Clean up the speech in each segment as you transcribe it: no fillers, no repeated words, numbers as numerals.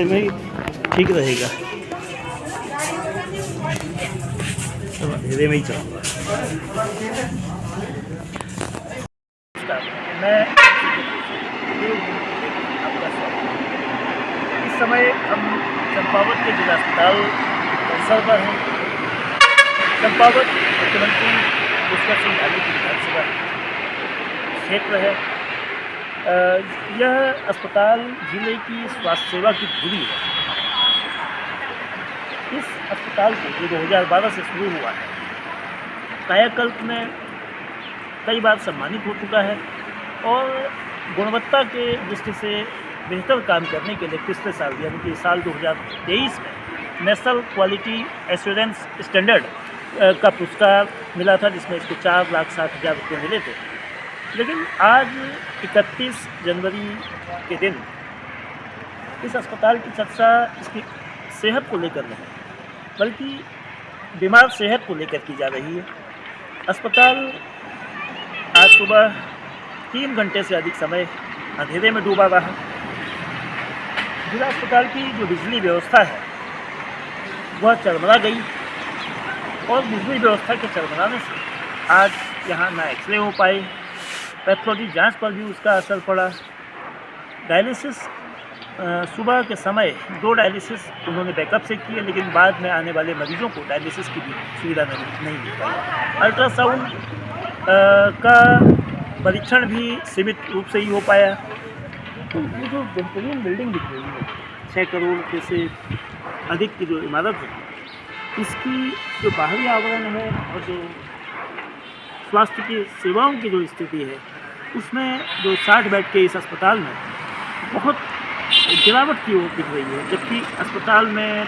में ठीक रहेगा, अंधेरे में ही चलाऊँगा। मैं इस समय हम चंपावत के जिला अस्पताल परिसर पर हैं। चंपावत मुख्यमंत्री पुष्कर सिंह धामी की विधानसभा क्षेत्र है। यह अस्पताल जिले की स्वास्थ्य सेवा की धुरी है। इस अस्पताल को जो 2012 से शुरू हुआ है, कायाकल्प में कई बार सम्मानित हो चुका है और गुणवत्ता के दृष्टि से बेहतर काम करने के लिए पिछले साल यानी कि साल 2023 में नेशनल क्वालिटी एश्योरेंस स्टैंडर्ड का पुरस्कार मिला था, जिसमें इसको 4,60,000 रुपये मिले थे। लेकिन आज 31 जनवरी के दिन इस अस्पताल की चर्चा इसकी सेहत को लेकर नहीं, बल्कि बीमार सेहत को लेकर की जा रही है। अस्पताल आज सुबह 3 घंटे से अधिक समय अंधेरे में डूबा रहा। जिला अस्पताल की जो बिजली व्यवस्था है वह चरमरा गई और बिजली व्यवस्था के चरमराने से आज यहाँ ना एक्सरे हो पाए, पैथोलॉजी जांच पर भी उसका असर पड़ा। डायलिसिस सुबह के समय 2 डायलिसिस उन्होंने बैकअप से किए, लेकिन बाद में आने वाले मरीजों को डायलिसिस की भी सुविधा नहीं मिल पाई। अल्ट्रासाउंड का परीक्षण भी सीमित रूप से ही हो पाया। तो ये जो बेहतरीन बिल्डिंग दिख रही है, 6 करोड़ से अधिक की जो इमारत है, इसकी जो बाहरी आवरण है और जो स्वास्थ्य की सेवाओं की जो स्थिति है, उसमें जो 60 बेड के इस अस्पताल में बहुत गिरावट की ओर दिख रही है। जबकि अस्पताल में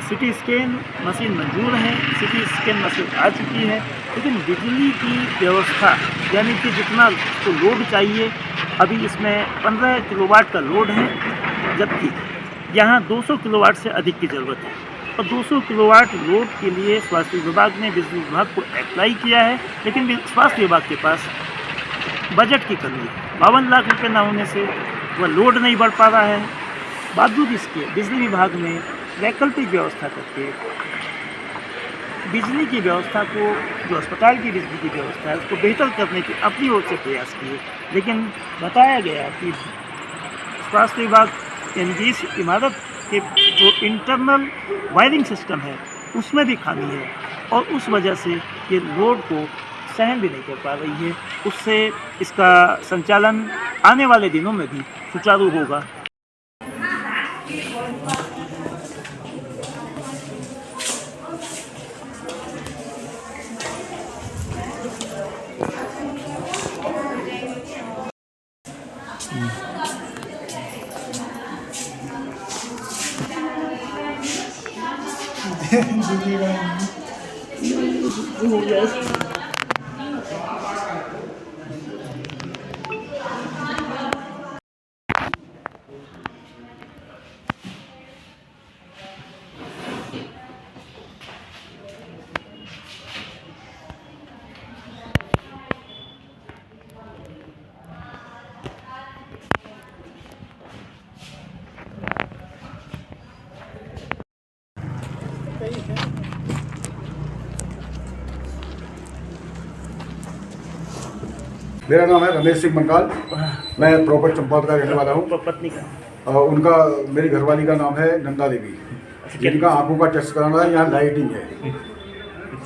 सिटी स्कैन मशीन मंजूर है, सिटी स्कैन मशीन आ चुकी है, लेकिन बिजली की व्यवस्था यानी कि जितना उसको लोड चाहिए, अभी इसमें 15 किलोवाट का लोड है, जबकि यहाँ 200 किलोवाट से अधिक की ज़रूरत है। और 200 किलोवाट लोड के लिए स्वास्थ्य विभाग ने बिजली विभाग को अप्लाई किया है, लेकिन स्वास्थ्य विभाग के पास बजट की कमी है। 52 लाख रुपये न होने से वह लोड नहीं बढ़ पा रहा है। बावजूद इसके बिजली विभाग ने वैकल्पिक व्यवस्था करके बिजली की व्यवस्था को, जो अस्पताल की बिजली की व्यवस्था है, उसको बेहतर करने की अपनी ओर से प्रयास किए। लेकिन बताया गया कि स्वास्थ्य विभाग यानी कि इस इमारत के जो इंटरनल वायरिंग सिस्टम है उसमें भी खामी है और उस वजह से ये लोड को सहन भी नहीं कर पा रही है। उससे इसका संचालन आने वाले दिनों में भी सुचारू होगा। मेरा नाम है रमेश सिंह बंगाल। मैं प्रॉपर चंपावत का रहने वाला हूँ। पत्नी का उनका मेरी घरवाली का नाम है नंदा देवी, जिनका आंखों का टेस्ट कराना है। यहाँ लाइट नहीं है,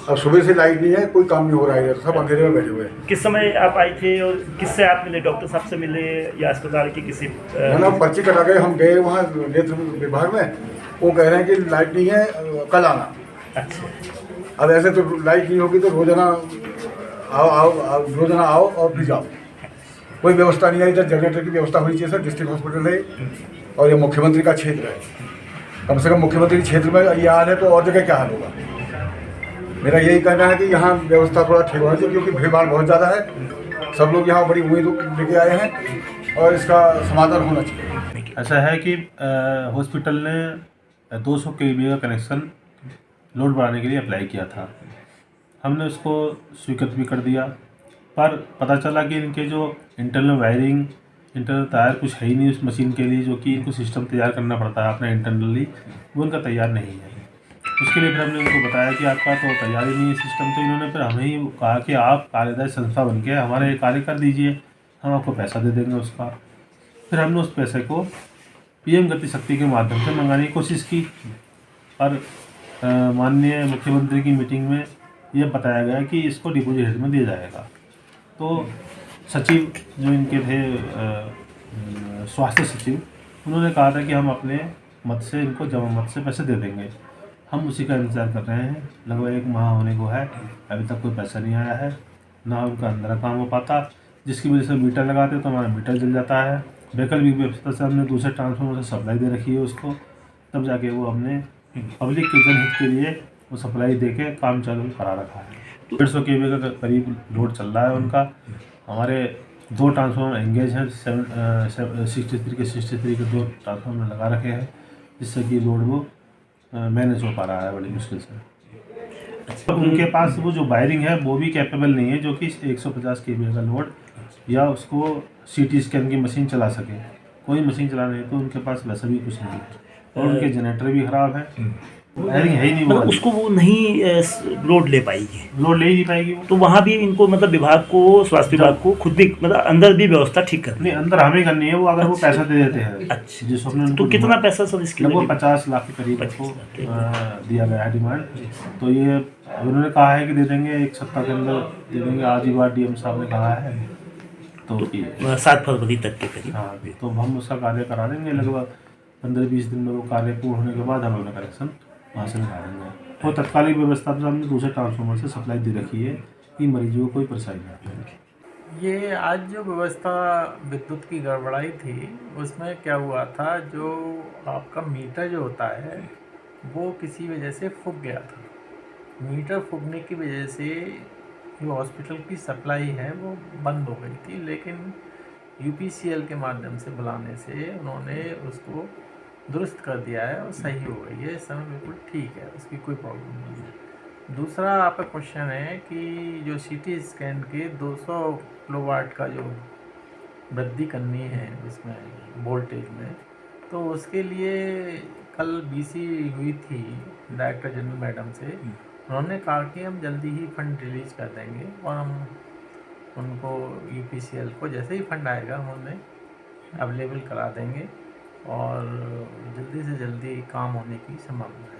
अब सुबह से लाइट नहीं है, कोई काम नहीं हो रहा है, सब अंधेरे में बैठे हुए हैं। किस समय आप आए थे और किससे आप मिले? डॉक्टर साहब से मिले या अस्पताल के किसी? ना पर्ची कटा गए, हम गए वहाँ नेत्र विभाग में, वो कह रहे हैं कि लाइट नहीं है, कल आना। अच्छा, अब ऐसे तो लाइट नहीं होगी तो रोजाना आओ रोजाना आओ और फिर जाओ। कोई व्यवस्था नहीं है इधर। जनरेटर की व्यवस्था होनी चाहिए सर। डिस्ट्रिक्ट हॉस्पिटल है और ये मुख्यमंत्री का क्षेत्र है, कम से कम मुख्यमंत्री क्षेत्र में ये हाल है तो और जगह क्या हाल होगा। मेरा यही कहना है कि यहाँ व्यवस्था थोड़ा ठीक होना चाहिए, क्योंकि भीड़ भाड़ बहुत ज़्यादा है। सब लोग यहाँ बड़ी उम्मीद लेके आए हैं और इसका समाधान होना चाहिए। ऐसा है कि हॉस्पिटल ने 200 kVA का कनेक्शन लोड बढ़ाने के लिए अप्लाई किया था। हमने उसको स्वीकृत भी कर दिया। पर पता चला कि इनके जो इंटरनल वायरिंग, इंटरनल तार कुछ है ही नहीं उस मशीन के लिए, जो कि इनको सिस्टम तैयार करना पड़ता है अपना इंटरनली, वो इनका तैयार नहीं है। उसके लिए फिर हमने उनको बताया कि आपका तो तैयार ही नहीं है सिस्टम, तो इन्होंने फिर हमें ही कहा कि आप कार्यदायी संस्था बन के हमारा ये कार्य कर दीजिए, हम आपको पैसा दे देंगे उसका। फिर हमने उस पैसे को पीएम गति शक्ति के माध्यम से मंगाने की कोशिश की, पर माननीय मुख्यमंत्री की मीटिंग में यह बताया गया कि इसको डिपोजिट हेड में दिया जाएगा। तो सचिव जो इनके थे स्वास्थ्य सचिव, उन्होंने कहा था कि हम अपने मत से इनको जमा मत से पैसे दे देंगे। हम उसी का इंतज़ार कर रहे हैं, लगभग 1 माह होने को है, अभी तक कोई पैसा नहीं आया है, ना उनका अंदर काम हो पाता, जिसकी वजह से मीटर लगाते तो हमारा मीटर जल जाता है। वैकल्पिक व्यवस्था से हमने दूसरे ट्रांसफार्मर से सप्लाई दे रखी है उसको, तब जाके वो हमने पब्लिक के जनहित के लिए वो सप्लाई दे के काम चालू करा रखा है। 150 kV का करीब लोड चल रहा है उनका। हमारे 2 ट्रांसफार्मर एंगेज हैं, 63 के 2 ट्रांसफार्मर लगा रखे हैं, जिससे कि लोड वो मैनेज हो पा रहा है बड़ी मुश्किल से। तो उनके पास वो जो वायरिंग है वो भी कैपेबल नहीं है, जो कि 150 kV का लोड या उसको CT स्कैन की मशीन चला सके। कोई मशीन चलाने नहीं, तो उनके पास वैसा भी कुछ नहीं है, और उनके जनरेटर भी ख़राब है, वायरिंग है ही नहीं। मतलब उसको वो नहीं लोड ले पाएगी, लोड ले ही नहीं पाएगी वो। तो वहाँ भी इनको मतलब विभाग को, स्वास्थ्य विभाग को खुद भी मतलब अंदर भी व्यवस्था ठीक करनी नहीं, अंदर हमें करनी है वो, अगर वो पैसा दे देते हैं। अच्छा, जिस हमने तो कितना पैसा सर इसके लिए? लगभग 50 लाख के करीब को दिया गया है डिमांड। तो ये उन्होंने कहा है कि दे देंगे, 1 सप्ताह के अंदर दे देंगे, आज ही बार DM साहब ने कहा है। तो 7 फरवरी तक के करीब। हाँ, तो हम उसका कार्य करा देंगे। लगभग 15-20 दिन में वो कार्य पूर्ण होने के बाद हम अपना कनेक्शन वहाँ से लगा देंगे। और तत्कालिक व्यवस्था पर हमने दूसरे ट्रांसफार्मर से सप्लाई दे रखी है कि मरीजों को कोई परेशानी नहीं है। ये आज जो व्यवस्था विद्युत की गड़बड़ाई थी, उसमें क्या हुआ था, जो आपका मीटर जो होता है वो किसी वजह से फूक गया था। मीटर फूकने की वजह से जो हॉस्पिटल की सप्लाई है वो बंद हो गई थी, लेकिन UPCL के माध्यम से बुलाने से उन्होंने उसको दुरुस्त कर दिया है और सही हो गई है। इस समय बिल्कुल ठीक है, उसकी कोई प्रॉब्लम नहीं है। दूसरा आपका क्वेश्चन है कि जो CT स्कैन के 200 किलोवाट का जो वृद्धि करनी है इसमें वोल्टेज में, तो उसके लिए कल BC हुई थी डायरेक्टर जनरल मैडम से। उन्होंने कहा कि हम जल्दी ही फंड रिलीज कर देंगे, और हम उनको UPCL को जैसे ही फंड आएगा हम उन्हें अवेलेबल करा देंगे, और जल्दी से जल्दी काम होने की संभावना है।